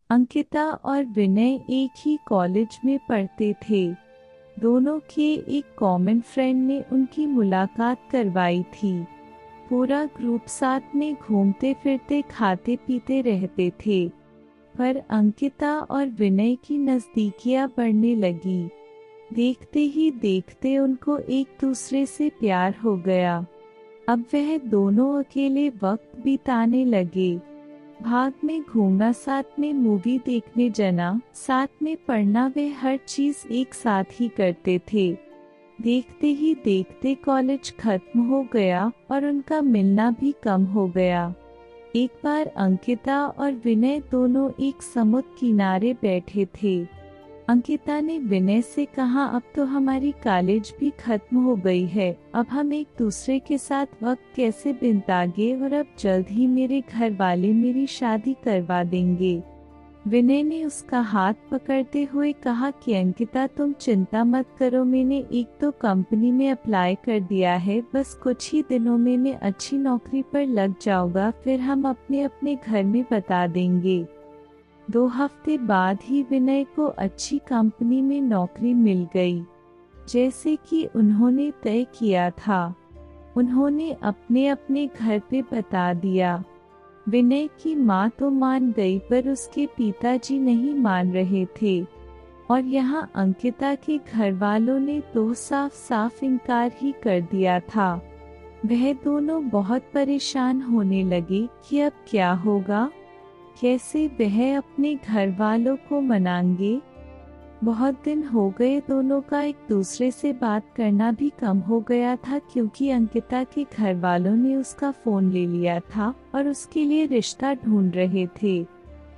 अंकिता और विनय एक ही कॉलेज में पढ़ते थे। दोनों के एक कॉमन फ्रेंड ने उनकी मुलाकात करवाई थी। पूरा ग्रुप साथ में घूमते फिरते खाते पीते रहते थे। पर अंकिता और विनय की नजदीकियां बढ़ने लगी। देखते ही देखते उनको एक दूसरे से प्यार हो गया। अब वह दोनों अकेले वक्त बिताने लगे। भाग में घूमना, साथ में मूवी देखने जाना, साथ में पढ़ना, वे हर चीज एक साथ ही करते थे। देखते ही देखते कॉलेज खत्म हो गया और उनका मिलना भी कम हो गया। एक बार अंकिता और विनय दोनों एक समुद्र किनारे बैठे थे। अंकिता ने विनय से कहा, अब तो हमारी कॉलेज भी खत्म हो गई है, अब हम एक दूसरे के साथ वक्त कैसे बिताएंगे, और अब जल्द ही मेरे घर वाले मेरी शादी करवा देंगे। विनय ने उसका हाथ पकड़ते हुए कहा कि अंकिता, तुम चिंता मत करो, मैंने एक तो कंपनी में अप्लाई कर दिया है, बस कुछ ही दिनों में मैं अच्छी नौकरी पर लग जाऊंगा, फिर हम अपने अपने घर में बता देंगे। 2 हफ्ते बाद ही विनय को अच्छी कंपनी में नौकरी मिल गई, जैसे कि उन्होंने तय किया था। उन्होंने अपने अपने घर पे बता दिया। विनय की माँ तो मान गई, पर उसके पिताजी नहीं मान रहे थे। और यहाँ अंकिता के घर वालों ने तो साफ साफ इनकार ही कर दिया था। वह दोनों बहुत परेशान होने लगे कि अब क्या होगा, कैसे वह अपने घर वालों को मनाएंगे। बहुत दिन हो गए, दोनों का एक दूसरे से बात करना भी कम हो गया था, क्योंकि अंकिता के घर वालों ने उसका फोन ले लिया था और उसके लिए रिश्ता ढूंढ रहे थे।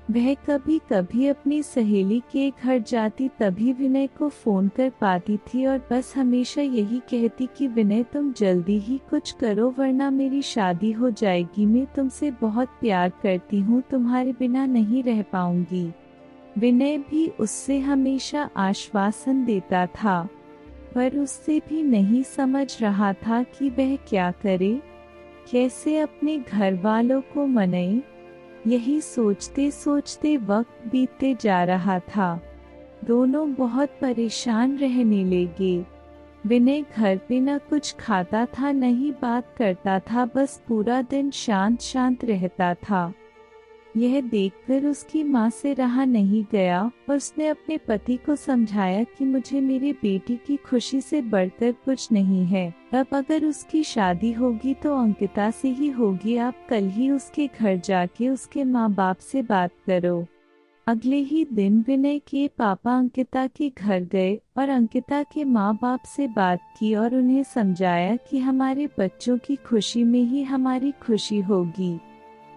वह कभी कभी अपनी सहेली के घर जाती, तभी विनय को फोन कर पाती थी और बस हमेशा यही कहती कि विनय, तुम जल्दी ही कुछ करो वरना मेरी शादी हो जाएगी, मैं तुमसे बहुत प्यार करती हूँ, तुम्हारे बिना नहीं रह पाऊंगी। विनय भी उससे हमेशा आश्वासन देता था, पर उससे भी नहीं समझ रहा था कि वह क्या करे, कैसे अपने घर वालों को मनाए। यही सोचते सोचते वक्त बीतते जा रहा था। दोनों बहुत परेशान रहने लगे। विनय घर पे न कुछ खाता था, न ही बात करता था, बस पूरा दिन शांत शांत रहता था। यह देखकर उसकी माँ से रहा नहीं गया और उसने अपने पति को समझाया कि मुझे मेरी बेटी की खुशी से बढ़कर कुछ नहीं है। अब अगर उसकी शादी होगी तो अंकिता से ही होगी, आप कल ही उसके घर जाके उसके माँ बाप से बात करो। अगले ही दिन विनय के पापा अंकिता के घर गए और अंकिता के माँ बाप से बात की और उन्हें समझाया कि हमारे बच्चों की खुशी में ही हमारी खुशी होगी।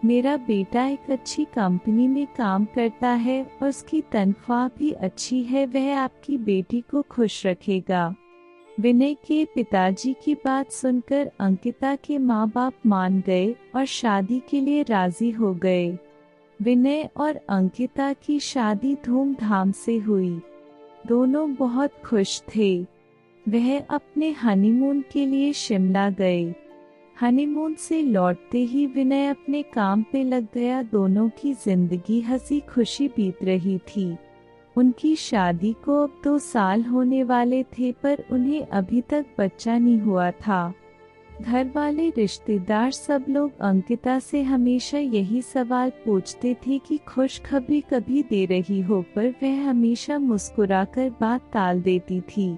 मेरा बेटा एक अच्छी कंपनी में काम करता है और उसकी तनख्वाह भी अच्छी है, वह आपकी बेटी को खुश रखेगा। विनय के पिताजी की बात सुनकर अंकिता के माँ बाप मान गए और शादी के लिए राजी हो गए। विनय और अंकिता की शादी धूमधाम से हुई। दोनों बहुत खुश थे। वह अपने हनीमून के लिए शिमला गए। हनीमून से लौटते ही विनय अपने काम पे लग गया। दोनों की जिंदगी हंसी खुशी बीत रही थी। उनकी शादी को अब 2 साल होने वाले थे, पर उन्हें अभी तक बच्चा नहीं हुआ था। घर वाले, रिश्तेदार, सब लोग अंकिता से हमेशा यही सवाल पूछते थे कि खुशखबरी कभी दे रही हो, पर वह हमेशा मुस्कुराकर बात टाल देती थी।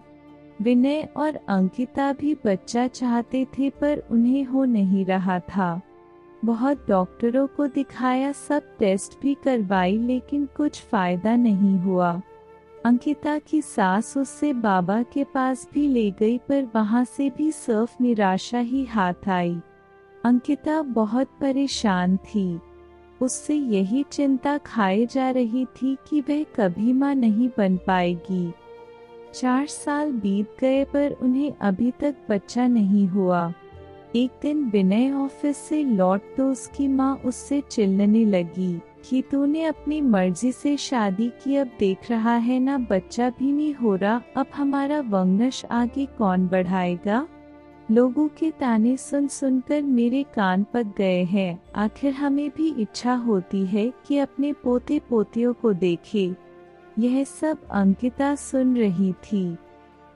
विनय और अंकिता भी बच्चा चाहते थे, पर उन्हें हो नहीं रहा था। बहुत डॉक्टरों को दिखाया, सब टेस्ट भी करवाई, लेकिन कुछ फायदा नहीं हुआ। अंकिता की सास उससे बाबा के पास भी ले गई, पर वहां से भी सिर्फ निराशा ही हाथ आई। अंकिता बहुत परेशान थी। उससे यही चिंता खाए जा रही थी कि वह कभी मां नहीं बन पाएगी। 4 साल बीत गए, पर उन्हें अभी तक बच्चा नहीं हुआ। एक दिन विनय ऑफिस से लौट तो उसकी माँ उससे चिल्लाने लगी कि तूने अपनी मर्जी से शादी की, अब देख रहा है ना, बच्चा भी नहीं हो रहा, अब हमारा वंश आगे कौन बढ़ाएगा। लोगों के ताने सुन सुनकर मेरे कान पक गए हैं। आखिर हमें भी इच्छा होती है कि अपने पोते पोतियों को देखे। यह सब अंकिता सुन रही थी।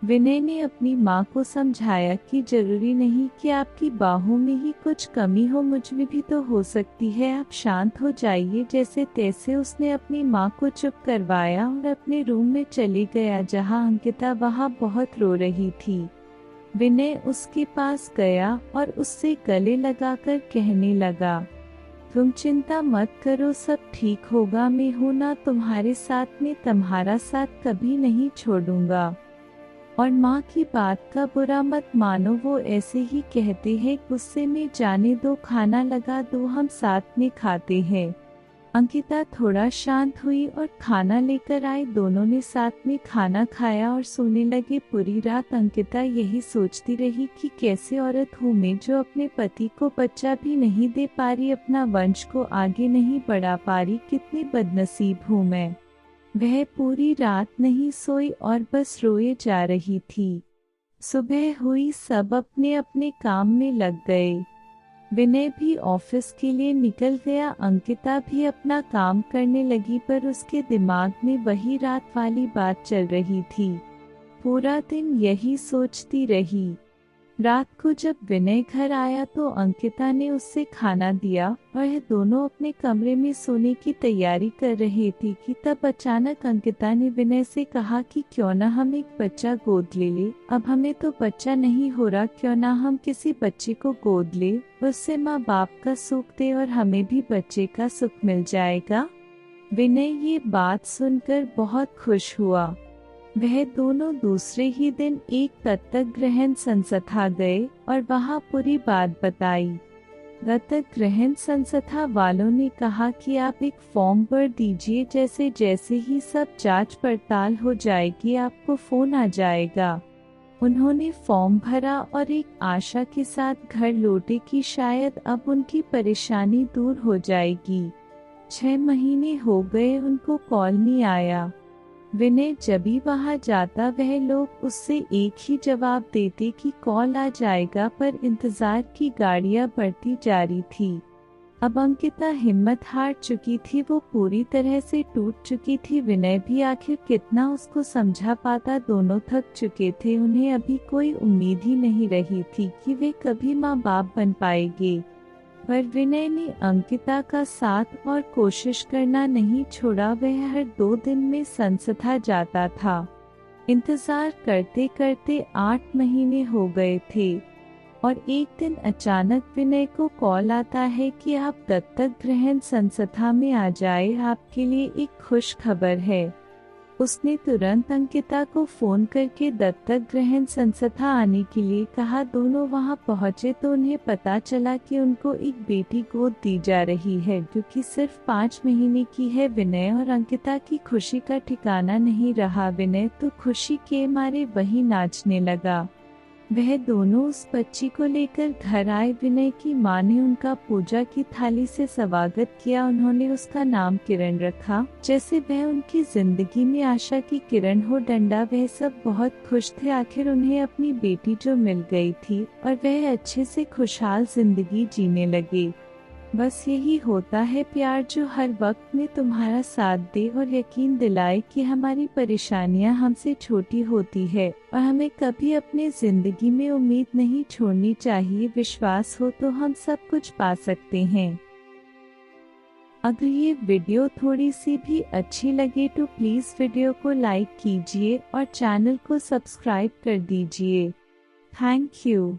विनय ने अपनी माँ को समझाया कि जरूरी नहीं कि आपकी बाहों में ही कुछ कमी हो, मुझ में भी तो हो सकती है, आप शांत हो जाइए। जैसे तैसे उसने अपनी माँ को चुप करवाया और अपने रूम में चले गया जहाँ अंकिता वहाँ बहुत रो रही थी। विनय उसके पास गया और उससे गले लगाकर कहने लगा, तुम चिंता मत करो, सब ठीक होगा, मैं हूं ना तुम्हारे साथ में, तुम्हारा साथ कभी नहीं छोड़ूंगा। और माँ की बात का बुरा मत मानो, वो ऐसे ही कहते हैं, गुस्से में जाने दो, खाना लगा दो, हम साथ में खाते हैं। अंकिता थोड़ा शांत हुई और खाना लेकर आई। दोनों ने साथ में खाना खाया और सोने लगे। पूरी रात अंकिता यही सोचती रही कि कैसे औरत हूँ मैं जो अपने पति को बच्चा भी नहीं दे पा रही, अपना वंश को आगे नहीं बढ़ा पा रही, कितनी बदनसीब हूँ मैं। वह पूरी रात नहीं सोई और बस रोए जा रही थी। सुबह हुई, सब अपने अपने काम में लग गए। विनय भी ऑफिस के लिए निकल गया, अंकिता भी अपना काम करने लगी, पर उसके दिमाग में वही रात वाली बात चल रही थी। पूरा दिन यही सोचती रही। रात को जब विनय घर आया तो अंकिता ने उससे खाना दिया और वह दोनों अपने कमरे में सोने की तैयारी कर रहे थे कि तब अचानक अंकिता ने विनय से कहा कि क्यों ना हम एक बच्चा गोद ले ले, अब हमें तो बच्चा नहीं हो रहा, क्यों ना हम किसी बच्चे को गोद ले, उससे माँ बाप का सुख दे और हमें भी बच्चे का सुख मिल जाएगा। विनय ये बात सुनकर बहुत खुश हुआ। वह दोनों दूसरे ही दिन एक दत्तक ग्रहण संस्था गए और वहां पूरी बात बताई। दत्तक ग्रहण संस्था वालों ने कहा कि आप एक फॉर्म भर दीजिए, जैसे जैसे ही सब जांच पड़ताल हो जाएगी आपको फोन आ जाएगा। उन्होंने फॉर्म भरा और एक आशा के साथ घर लौटे कि शायद अब उनकी परेशानी दूर हो जाएगी। 6 महीने हो गए, उनको कॉल नहीं आया। विनय जब भी वहां जाता वह लोग उससे एक ही जवाब देते कि कॉल आ जाएगा, पर इंतजार की गाड़ियां बढ़ती जा रही थी। अब अंकिता हिम्मत हार चुकी थी, वो पूरी तरह से टूट चुकी थी। विनय भी आखिर कितना उसको समझा पाता, दोनों थक चुके थे। उन्हें अभी कोई उम्मीद ही नहीं रही थी कि वे कभी माँ बाप बन पाएंगे। पर विनय ने अंकिता का साथ और कोशिश करना नहीं छोड़ा। वह हर 2 दिन में संस्था जाता था। इंतजार करते करते 8 महीने हो गए थे और एक दिन अचानक विनय को कॉल आता है कि आप दत्तक ग्रहण संस्था में आ जाए, आपके लिए एक खुश खबर है। उसने तुरंत अंकिता को फोन करके दत्तक ग्रहण संस्था आने के लिए कहा। दोनों वहां पहुंचे तो उन्हें पता चला कि उनको एक बेटी गोद दी जा रही है जो कि सिर्फ 5 महीने की है। विनय और अंकिता की खुशी का ठिकाना नहीं रहा। विनय तो खुशी के मारे वहीं नाचने लगा। वह दोनों उस बच्ची को लेकर घर आए। विनय की माँ ने उनका पूजा की थाली से स्वागत किया। उन्होंने उसका नाम किरण रखा, जैसे वह उनकी जिंदगी में आशा की किरण हो डंडा। वह सब बहुत खुश थे, आखिर उन्हें अपनी बेटी जो मिल गई थी और वह अच्छे से खुशहाल जिंदगी जीने लगे। बस यही होता है प्यार, जो हर वक्त में तुम्हारा साथ दे और यकीन दिलाए कि हमारी परेशानियां हमसे छोटी होती है और हमें कभी अपने जिंदगी में उम्मीद नहीं छोड़नी चाहिए। विश्वास हो तो हम सब कुछ पा सकते हैं। अगर ये वीडियो थोड़ी सी भी अच्छी लगे तो प्लीज वीडियो को लाइक कीजिए और चैनल को सब्सक्राइब कर दीजिए। Thank you.